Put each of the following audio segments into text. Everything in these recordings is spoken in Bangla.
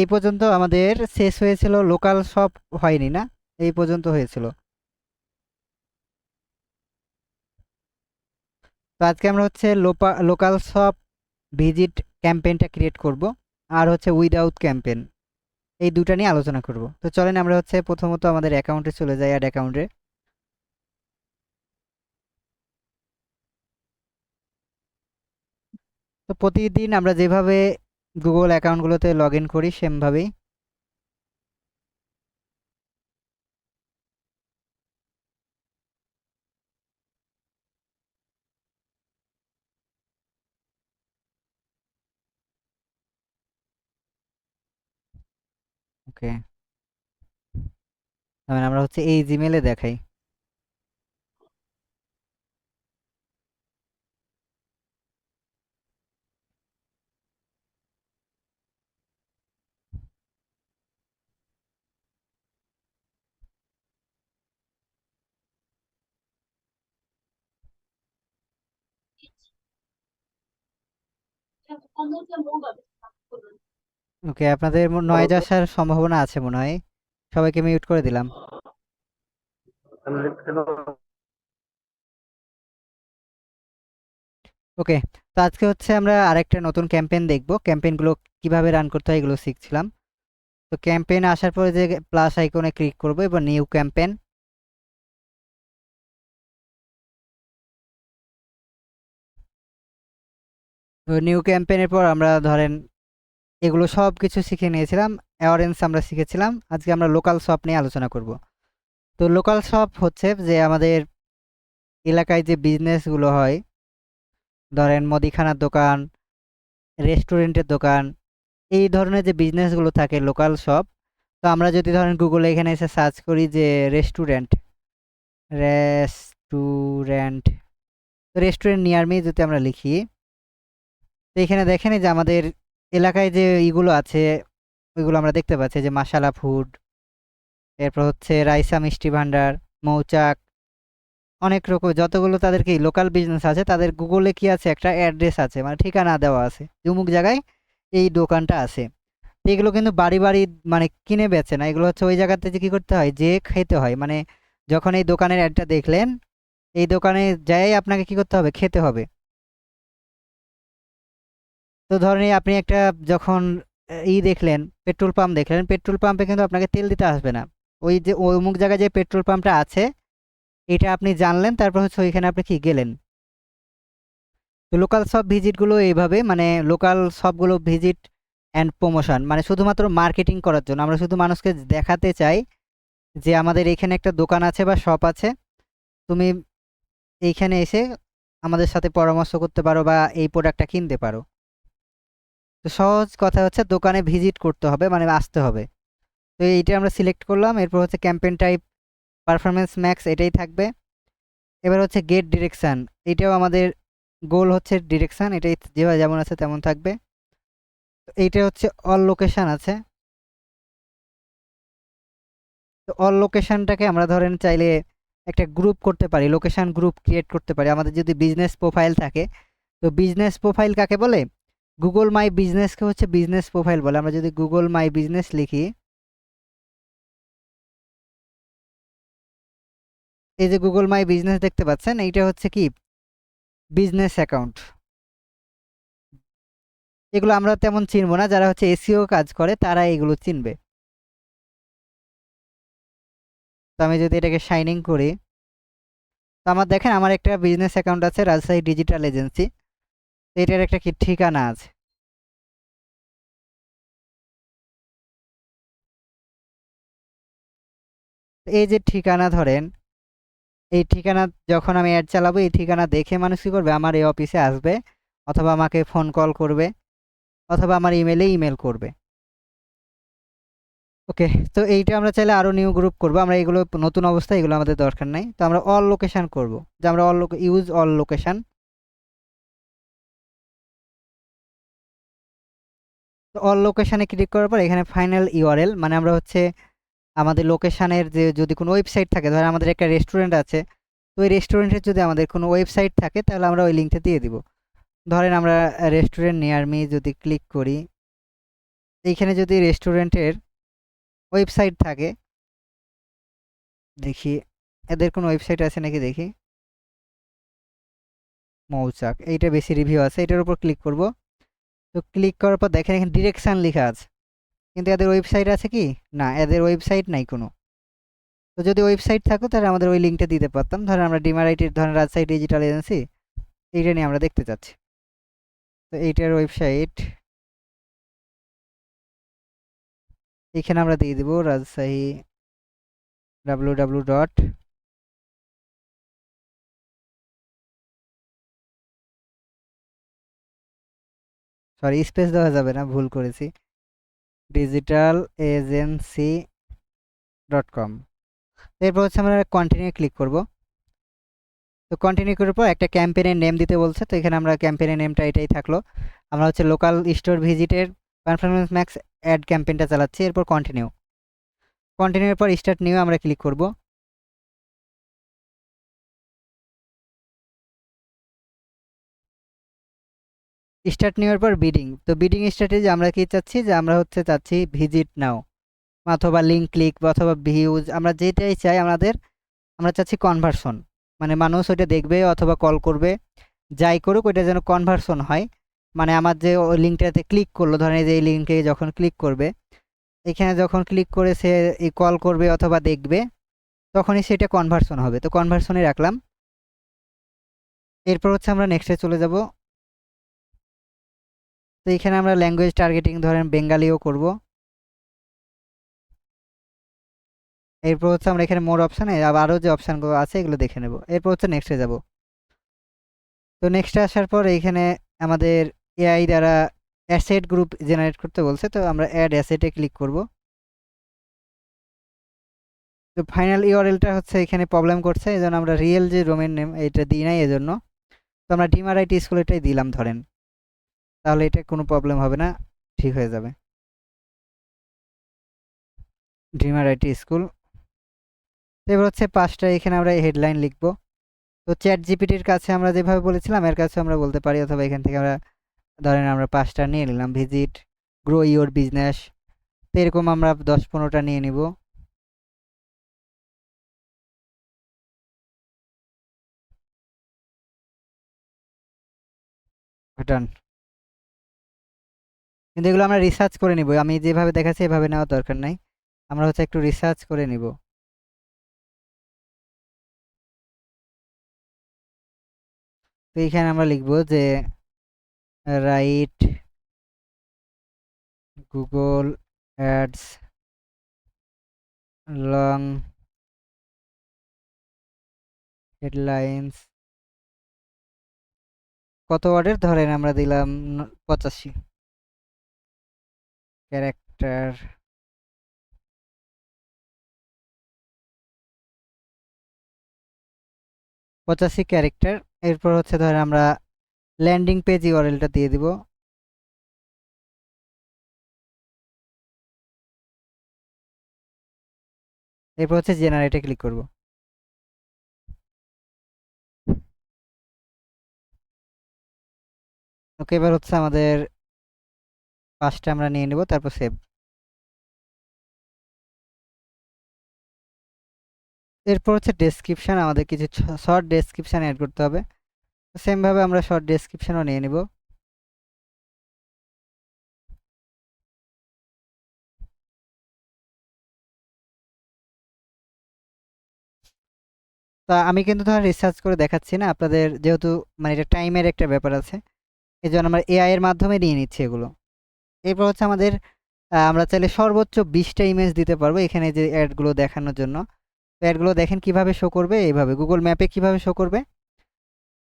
এই পর্যন্ত আমাদের শেষ হয়েছিল, লোকাল শপ হয়নি না, এই পর্যন্ত হয়েছিল। তো আজকে আমরা হচ্ছে লোকাল শপ ভিজিট ক্যাম্পেইনটা ক্রিয়েট করব, আর হচ্ছে উইদাউট ক্যাম্পেইন, এই দুটা নিয়ে আলোচনা করব। তো চলেন আমরা হচ্ছে প্রথমত আমাদের অ্যাকাউন্টে চলে যাই, অ্যাড অ্যাকাউন্টে। তো প্রতিদিন আমরা যেভাবে গুগল অ্যাকাউন্টগুলোতে লগ ইন করি সেমভাবেই। ওকে, তার মানে আমরা হচ্ছে এই জিমেলে দেখাই। ওকে, আপনাদের নয়েজ আসার সম্ভাবনা আছে মনে হয়, সবাইকে মিউট করে দিলাম। ওকে, তো আজকে হচ্ছে আমরা আরেকটা নতুন ক্যাম্পেইন দেখব, ক্যাম্পেইনগুলো কিভাবে রান করতে হয় এগুলো শিখছিলাম। তো ক্যাম্পেইন আসার পরে যে প্লাস আইকনে ক্লিক করব এবং নিউ ক্যাম্পেইন। তো নিউ ক্যাম্পেইনের পর আমরা ধরেন এগুলো সব কিছু শিখে নিয়েছিলাম, অ্যাওয়ারেন্স আমরা শিখেছিলাম, আজকে আমরা লোকাল শপ নিয়ে আলোচনা করব। তো লোকাল শপ হচ্ছে যে আমাদের এলাকায় যে বিজনেসগুলো হয়, ধরেন মুদিখানার দোকান, রেস্টুরেন্টের দোকান, এই ধরনের যে বিজনেসগুলো থাকে লোকাল শপ। তো আমরা যদি ধরেন গুগলে এখানে এসে সার্চ করি যে restaurant, restaurant restaurant near me যদি আমরা লিখি, তো এখানে দেখেন এই যে আমাদের এলাকায় যে ইগুলো আছে ওইগুলো আমরা দেখতে পাচ্ছি, যে মাসালা ফুড, এরপর হচ্ছে রাইসা মিষ্টি ভান্ডার, মৌচাক, অনেক রকম যতগুলো তাদের কি লোকাল বিজনেস আছে তাদের গুগলে কি আছে, একটা অ্যাড্রেস আছে, মানে ঠিকানা দেওয়া আছে যে অমুক জায়গায় এই দোকানটা আছে। তো এগুলো কিন্তু বাড়ি বাড়ি মানে কিনে বেচে না, এগুলো হচ্ছে ওই জায়গাতে যে কি করতে হয়, যে খেতে হয়, মানে যখন এই দোকানের অ্যাডটা দেখলেন, এই দোকানে যাই আপনাকে কি করতে হবে, খেতে হবে। তো ধরেন এই আপনি একটা যখন দেখলেন, পেট্রোল পাম্প দেখলেন, পেট্রোল পাম্পে কিন্তু আপনাকে তেল দিতে আসবে না, ওই যে ওই অমুক জায়গায় যে পেট্রোল পাম্পটা আছে এটা আপনি জানলেন, তারপর হচ্ছে ওইখানে আপনি কি গেলেন। তো লোকাল সব ভিজিটগুলো এইভাবে, মানে লোকাল সবগুলো ভিজিট অ্যান্ড প্রমোশন, মানে শুধুমাত্র মার্কেটিং করার জন্য, আমরা শুধু মানুষকে দেখাতে চাই যে আমাদের এখানে একটা দোকান আছে বা শপ আছে, তুমি এইখানে এসে আমাদের সাথে পরামর্শ করতে পারো বা এই প্রোডাক্টটা কিনতে পারো। তো সহজ কথা হচ্ছে দোকানে ভিজিট করতে হবে, মানে আসতে হবে। তো এইটা আমরা সিলেক্ট করলাম, এরপর হচ্ছে ক্যাম্পেইন টাইপ পারফরমেন্স ম্যাক্স এটাই থাকবে। এবার হচ্ছে গেট ডিরেকশন, এটাও আমাদের গোল হচ্ছে ডিরেকশন, এটাই যেভাবে যেমন আছে তেমন থাকবে। তো এইটা হচ্ছে অল লোকেশন আছে। তো অল লোকেশনটাকে আমরা ধরেন চাইলে একটা গ্রুপ করতে পারি, লোকেশন গ্রুপ ক্রিয়েট করতে পারি আমাদের যদি বিজনেস প্রোফাইল থাকে। তো বিজনেস প্রোফাইল কাকে বলে, গুগল মাই বিজনেসকে হচ্ছে বিজনেস প্রোফাইল বলে। আমরা যদি গুগল মাই বিজনেস লিখি, এই যে গুগল মাই বিজনেস দেখতে পাচ্ছেন, এইটা হচ্ছে কি বিজনেস অ্যাকাউন্ট। এগুলো আমরা তেমন চিনবো না, যারা হচ্ছে এসিও কাজ করে তারা এগুলো চিনবে। তো আমি যদি এটাকে শাইনিং করি, তো আমার দেখেন আমার একটা বিজনেস অ্যাকাউন্ট আছে রাজশাহী ডিজিটাল এজেন্সি, এটার একটা কি ঠিকানা আছে। এই যে ঠিকানা ধরেন, এই ঠিকানা যখন আমি অ্যাড চালাবো এই ঠিকানা দেখে মানুষ কি করবে, আমার এই অফিসে আসবে, অথবা আমাকে ফোন কল করবে, অথবা আমার ইমেলে ইমেল করবে। ওকে, তো এইটা আমরা চাইলে আরো নিউ গ্রুপ করব, আমরা এগুলো নতুন অবস্থায় এগুলো আমাদের দরকার নাই, তো আমরা অল লোকেশন করব, যে আমরা ইউজ অল লোকেশন। তো অল লোকেশনে ক্লিক করার পর এখানে ফাইনাল ইউআরএল, মানে আমরা হচ্ছে আমাদের লোকেশনের যে যদি কোনো ওয়েবসাইট থাকে, ধরেন আমাদের একটা রেস্টুরেন্ট আছে, তো ওই রেস্টুরেন্টের যদি আমাদের কোনো ওয়েবসাইট থাকে তাহলে আমরা ওই লিঙ্কটা দিয়ে দিব। ধরেন আমরা রেস্টুরেন্ট নিয়ার মি যদি ক্লিক করি, এইখানে যদি রেস্টুরেন্টের ওয়েবসাইট থাকে, দেখি এদের কোনো ওয়েবসাইট আছে নাকি দেখি। মৌচাক, এইটা বেশি রিভিউ আছে, এটার উপর ক্লিক করব। তো ক্লিক করার পর দেখেন এখানে ডিরেকশন লেখা আছে, কিন্তু এদের ওয়েবসাইট আছে কি? না, এদের ওয়েবসাইট নাই কোনো। তো যদি ওয়েবসাইট থাকতো তাহলে আমাদের ওই লিঙ্কটা দিতে পারতাম। ধরেন আমরা ডিমারাইটির, ধরেন রাজশাহী ডিজিটাল এজেন্সি, এইটা নিয়ে আমরা দেখতে চাচ্ছি। তো এইটার ওয়েবসাইট এখানে আমরা দিয়ে দিব Rajshahi www dot, sorry space দেওয়া যাবে না, ভুল করেছি, ডিজিটাল এজেন্সি .com। এরপর হচ্ছে আমরা কন্টিনিউ ক্লিক করব। তো কন্টিনিউ করার পর একটা ক্যাম্পেইনের নেম দিতে বলছে, তো এখানে আমরা ক্যাম্পেইনের নেমটা এটাই থাকলো। আমরা হচ্ছে লোকাল স্টোর ভিজিটের পারফরমেন্স ম্যাক্স অ্যাড ক্যাম্পেইনটা চালাচ্ছি। এরপর কন্টিনিউ, কন্টিনিউর পর স্টার্ট নিউ আমরা ক্লিক করব। স্টার্ট নেওয়ার পর বিডিং, তো বিডিং স্ট্র্যাটেজি আমরা কি চাচ্ছি, যে আমরা হচ্ছে চাচ্ছি ভিজিট নাও অথবা লিঙ্ক ক্লিক অথবা ভিউজ, আমরা যেটাই চাই আমাদের, আমরা চাচ্ছি কনভার্সন, মানে মানুষ ওইটা দেখবে অথবা কল করবে, যাই করুক ওইটা যেন কনভার্সন হয়। মানে আমার যে ওই লিঙ্কটাতে ক্লিক করলো, ধরেন এই যে এই লিঙ্কে যখন ক্লিক করবে, এখানে যখন ক্লিক করে সে এই কল করবে অথবা দেখবে, তখনই সেটা কনভার্সন হবে। তো কনভার্সনে রাখলাম। এরপর হচ্ছে আমরা নেক্সটে চলে যাব। তো এখানে আমরা ল্যাঙ্গুয়েজ টার্গেটিং ধরেন বেঙ্গালিও করব। এরপর হচ্ছে আমরা এখানে মোর অপশানে আরও যে অপশানগুলো আছে এগুলো দেখে নেব। এরপর হচ্ছে নেক্সটে যাব। তো নেক্সটে আসার পর এইখানে আমাদের এআই দ্বারা অ্যাসেট গ্রুপ জেনারেট করতে বলছে, তো আমরা অ্যাড অ্যাসেটে ক্লিক করব। তো ফাইনাল ইউআরএলটা হচ্ছে এখানে প্রবলেম করছে, এই জন্য আমরা রিয়েল যে ডোমেন নেম এটা দিই নাই এজন্য। তো আমরা ডিমারাইট স্কুল এটাই দিলাম ধরেন, তাহলে এটা কোনো প্রবলেম হবে না, ঠিক হয়ে যাবে। ডিমারাইট স্কুল। এবার হচ্ছে 5টা এখানে আমরা হেডলাইন লিখব। তো চ্যাট জিপিটির কাছে আমরা যেভাবে বলেছিলাম এর কাছে আমরা বলতে পারি, অথবা এখান থেকে আমরা ধরেন আমরা 5টা নিয়ে নিলাম, ভিজিট, গ্রো ইওর বিজনেস। তো এরকম আমরা 10-15টা নিয়ে নিব। ডান। কিন্তু এগুলো আমরা রিসার্চ করে নিব, আমি যেভাবে দেখাচ্ছি এভাবে নেওয়ার দরকার নাই, আমরা হচ্ছে একটু রিসার্চ করে নিব। তো এইখানে আমরা লিখব যে right Google ads long headlines, কত ওয়ার্ডের, ধরেন আমরা দিলাম 85 ক্যারেক্টার। 85 ক্যারেক্টার। এরপর হচ্ছে ধরেন আমরা ল্যান্ডিং পেজ ইউআরএলটা দিয়ে দিব। এরপর হচ্ছে জেনারেটে ক্লিক করব। ওকে, এবার হচ্ছে আমাদের 5টা আমরা নিয়ে নেব, তারপর সেভ। এরপর হচ্ছে ডেসক্রিপশন, আমাদের কিছু শর্ট ডেসক্রিপশন অ্যাড করতে হবে। সেম ভাবে আমরা শর্ট ডেসক্রিপশনও নিয়ে নিব। তা আমি কিন্তু ধরেন রিসার্চ করে দেখাচ্ছি না আপনাদের, যেহেতু মানে এটা টাইমের একটা ব্যাপার আছে, এই জন্য আমরা এআই এর মাধ্যমে নিয়ে নিচ্ছি এগুলো। এরপর হচ্ছে আমাদের আমরা চাইলে সর্বোচ্চ 20টা ইমেজ দিতে পারবো এখানে যে অ্যাডগুলো দেখানোর জন্য। তো অ্যাডগুলো দেখেন কিভাবে শো করবে, এইভাবে গুগল ম্যাপে কিভাবে শো করবে।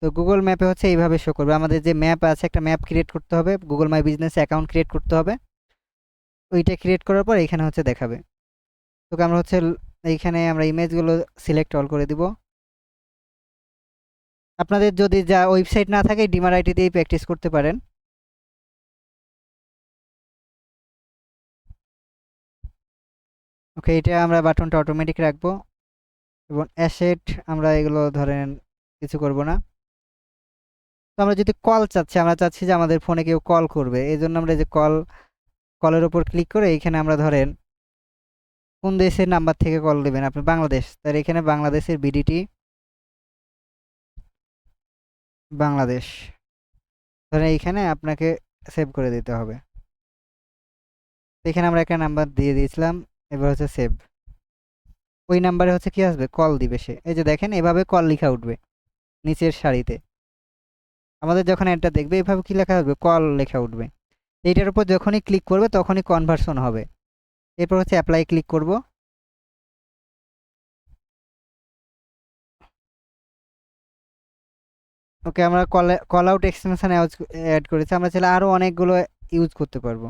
তো গুগল ম্যাপে হচ্ছে এইভাবে শো করবে, আমাদের যে ম্যাপ আছে একটা ম্যাপ ক্রিয়েট করতে হবে, Google my business account create করতে হবে। ওইটা ক্রিয়েট করার পর এখানে হচ্ছে দেখাবে। তো আমরা হচ্ছে এইখানে আমরা ইমেজগুলো সিলেক্ট অল করে দিব। আপনাদের যদি যা ওয়েবসাইট না থাকে ডিমার আইটি দিয়েই প্র্যাকটিস করতে পারেন। ওকে, এটা আমরা বাটনটা অটোমেটিক রাখবো, এবং অ্যাসেট আমরা এগুলো ধরেন কিছু করব না। তো আমরা যদি কল চাচ্ছি, আমরা চাচ্ছি যে আমাদের ফোনে কেউ কল করবে, এই জন্য আমরা এই যে কল কলের উপর ক্লিক করে এখানে আমরা ধরেন কোন দেশের নাম্বার থেকে কল দেবেন আপনি, বাংলাদেশ, তাহলে এখানে বাংলাদেশের বিডিটি বাংলাদেশ ধরেন এইখানে আপনাকে সেভ করে দিতে হবে। এখানে আমরা একটা নাম্বার দিয়ে দিয়েছিলাম, এবার হচ্ছে সেভ। ওই নাম্বারে হচ্ছে কি আসবে, কল দিবে সে। এই যে দেখেন এভাবে কল লেখা উঠবে নিচের সারিতে। আমাদের যখন এটা দেখবে এভাবে কি লেখা আসবে, কল লেখা উঠবে। এইটার উপর যখনই ক্লিক করবে তখনই কনভার্সন হবে। এরপর হচ্ছে অ্যাপ্লাই ক্লিক করব। ওকে, আমরা কল আউট এক্সটেনশন অ্যাড করেছি, আমরা চাইলে আরো অনেকগুলো ইউজ করতে পারবো।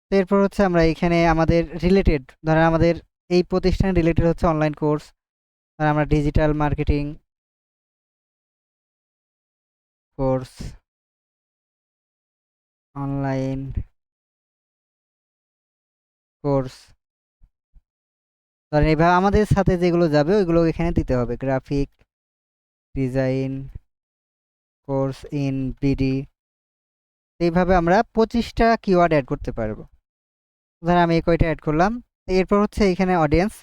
তো এরপর হচ্ছে আমরা এখানে আমাদের রিলেটেড, ধরেন আমাদের এই প্রতিষ্ঠান রিলেটেড হচ্ছে অনলাইন কোর্স, ধরেন আমরা digital marketing course, online course, ধরেন এইভাবে আমাদের সাথে যেগুলো যাবে ওইগুলো এখানে দিতে হবে। Graphic design course in BD, এইভাবে আমরা 25টা কিওয়ার্ড অ্যাড করতে পারবো। ধরেন আমি এই কয়টা অ্যাড করলাম। এরপর হচ্ছে এখানে অডিয়েন্স,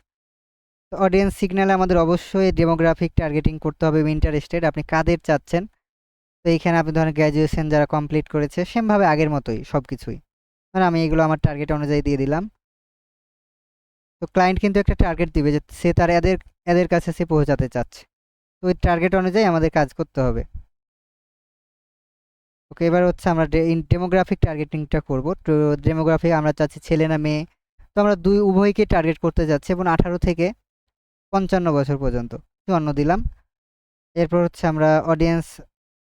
অডিয়েন্স সিগন্যালে আমাদের অবশ্যই ডেমোগ্রাফিক টার্গেটিং করতে হবে, ইন্টারেস্টেড আপনি কাদের চাচ্ছেন। তো এইখানে আপনি ধরেন গ্র্যাজুয়েশন যারা কমপ্লিট করেছে, সেমভাবে আগের মতোই সব কিছুই। ধরেন আমি এগুলো আমার টার্গেট অনুযায়ী দিয়ে দিলাম। তো ক্লায়েন্ট কিন্তু একটা টার্গেট দিবে যে সে তার এদের এদের কাছে সে পৌঁছাতে চাচ্ছে, তো ওই টার্গেট অনুযায়ী আমাদের কাজ করতে হবে। ওকে, এবার হচ্ছে আমরা ডেমোগ্রাফিক টার্গেটিংটা করব। তো ডেমোগ্রাফি আমরা চাচ্ছি ছেলে না মেয়ে, তো আমরা উভয়কে টার্গেট করতে যাচ্ছি, এবং 18 থেকে 55 বছর পর্যন্ত অন্য দিলাম। এরপর হচ্ছে আমরা অডিয়েন্স,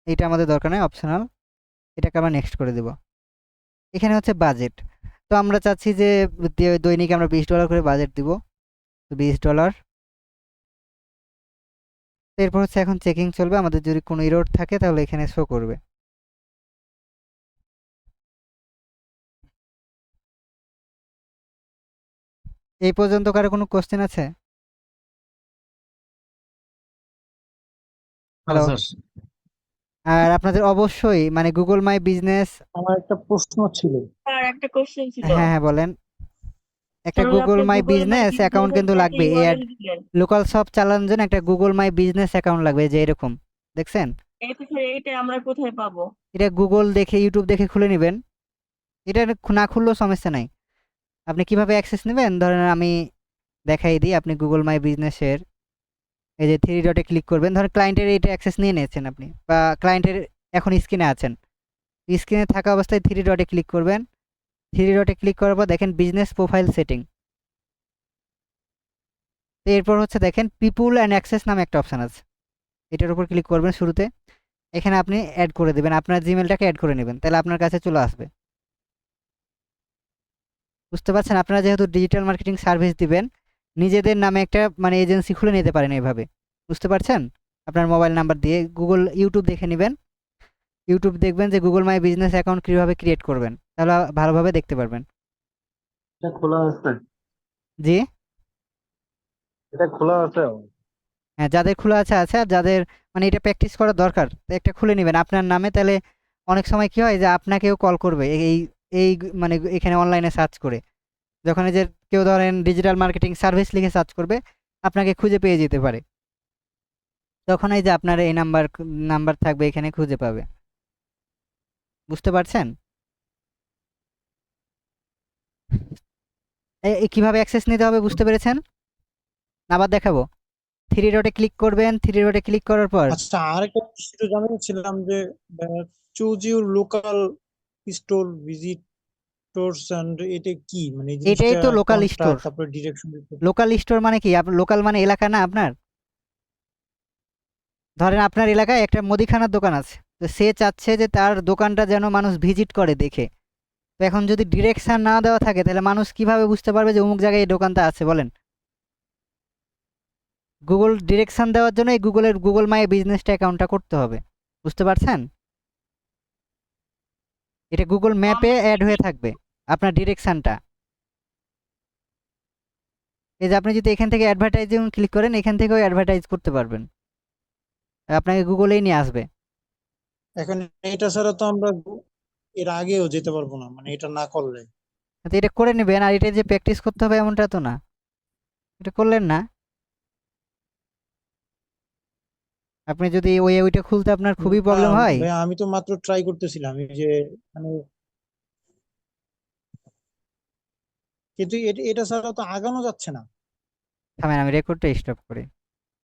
এটা আমাদের দরকার নেই, অপশনাল, এটাকে আমরা নেক্সট করে দেব। এখানে হচ্ছে বাজেট, তো আমরা চাচ্ছি যে দৈনিক আমরা $20 করে বাজেট দিব, তো $20। এরপর হচ্ছে এখন চেকিং চলবে, আমাদের যদি কোনো এরর থাকে তাহলে এখানে শো করবে। এই পর্যন্ত কারো কোনো কোশ্চেন আছে? হ্যাঁ হ্যালো। স্যার, আর আপনাদের অবশ্যই মানে গুগল মাই বিজনেস। আমার একটা প্রশ্ন ছিল। স্যার একটা কোশ্চেন ছিল। হ্যাঁ হ্যাঁ বলেন। একটা স্যার ওই গুগল আপনি মাই গুগল মাই বিজনেস অ্যাকাউন্ট বিজনেসের কিন্তু যে একটা লাগবে, এই ইউআরএল দিলেন, লোকাল শপ চালানোর জন্য একটা গুগল মাই বিজনেস অ্যাকাউন্ট লাগবে, যে এরকম দেখছেন। এটা স্যার এইটা আমরা কোথায় পাবো? এটা গুগল দেখে ইউটিউব দেখে খুলে নেবেন, এটা না খুললেও সমস্যা নাই। আপনি কিভাবে অ্যাক্সেস নেবেন, ধরেন আমি দেখাই দিই। আপনি গুগল মাই বিজনেসের এই যে থ্রি ডটে ক্লিক করবেন, ধরেন ক্লায়েন্টের এইটা অ্যাক্সেস নিয়ে নিয়েছেন আপনি, বা ক্লায়েন্টের এখন স্ক্রিনে আছেন, স্ক্রিনে থাকা অবস্থায় থ্রি ডটে ক্লিক করবেন। থ্রি ডটে ক্লিক করার পর দেখেন বিজনেস প্রোফাইল সেটিং, তো এরপর হচ্ছে দেখেন পিপুল অ্যান্ড অ্যাক্সেস নামে একটা অপশান আছে, এটার উপর ক্লিক করবেন শুরুতে। এখানে আপনি অ্যাড করে দেবেন, আপনার জিমেলটাকে অ্যাড করে নেবেন, তাহলে আপনার কাছে চলে আসবে। বুঝতে পারছেন, আপনারা যেহেতু ডিজিটাল মার্কেটিং সার্ভিস দিবেন, নিজেদের নামে একটা মানে এজেন্সি খুলে নিতে পারেন এইভাবে। বুঝতে পারছেন, আপনার মোবাইল নাম্বার দিয়ে গুগল ইউটিউব দেখে নেবেন, ইউটিউব দেখবেন যে গুগল মাই বিজনেস অ্যাকাউন্ট কীভাবে ক্রিয়েট করবেন, তাহলে ভালোভাবে দেখতে পারবেন। এটা খোলা আছে? জি এটা খোলা আছে? হ্যাঁ, যাদের খোলা আছে আছে, আর যাদের মানে এটা প্র্যাকটিস করার দরকার, তো একটা খুলে নেবেন আপনার নামে। তাহলে অনেক সময় কি হয় যে আপনাকেও কল করবে এই এই মানে এখানে অনলাইনে সার্চ করে, যখন এই যে কেউ ধরেন ডিজিটাল মার্কেটিং সার্ভিস লিখে সার্চ করবে, আপনাকে খুঁজে পেয়ে যেতে পারে, তখন এই যে আপনার এই নাম্বার নাম্বার থাকবে এখানে খুঁজে পাবে। বুঝতে পারছেন কিভাবে অ্যাক্সেস নিতে হবে, বুঝতে পেরেছেন? আবার দেখাবো। থ্রি ডটে ক্লিক করবেন, থ্রি ডটে ক্লিক করার পর আচ্ছা, আরেকটা বিষয় জানতে ছিলাম যে choose your local store visitors and এটা কি, মানে এই এটাই জিনিসটা তো লোকাল কোনটা, স্টোর। তারপরে ডিরেকশন। লোকাল স্টোর মানে কি, লোকাল মানে এলাকা না আপনার। ধরেন আপনার এলাকায় একটা মুদিখানার দোকান আছে, তো সে চাচ্ছে যে তার দোকানটা যেন মানুষ ভিজিট করে দেখে। তো এখন যদি ডিরেকশন না দেওয়া থাকে তাহলে মানুষ কিভাবে বুঝতে পারবে যে অমুক জায়গায় এই দোকানটা আছে, বলেন? গুগল ডিরেকশন দেওয়ার জন্য এই গুগল মাই বিজনেসটা অ্যাকাউন্টটা করতে হবে। বুঝতে পারছেন, এটা গুগল ম্যাপে অ্যাড হয়ে থাকবে আপনার ডিরেকশনটা। এই যে আপনি যদি এখান থেকে অ্যাডভার্টাইজিং ক্লিক করেন, এখান থেকেও অ্যাডভার্টাইজ করতে পারবেন, আপনাকে গুগলেই নিয়ে আসবে। এখন এটা ছাড়া তো আমরা এর আগেও যেতে পারবো না মানে এটা না করলে। তো এটা করে নেবেন, আর এটা যে প্র্যাকটিস করতে হবে এমনটা তো না, এটা করলেন না। আপনি যদি ওইটা খুলতে আপনার খুবই না প্রবলেম হয়। ভাইয়া, আমি তো মাত্র ট্রাই করতেছিলাম এই যে মানে, কিন্তু এটা এটা ছাড়া তো আগানো যাচ্ছে না। থামেন, আমি রেকর্ডটা স্টপ করি।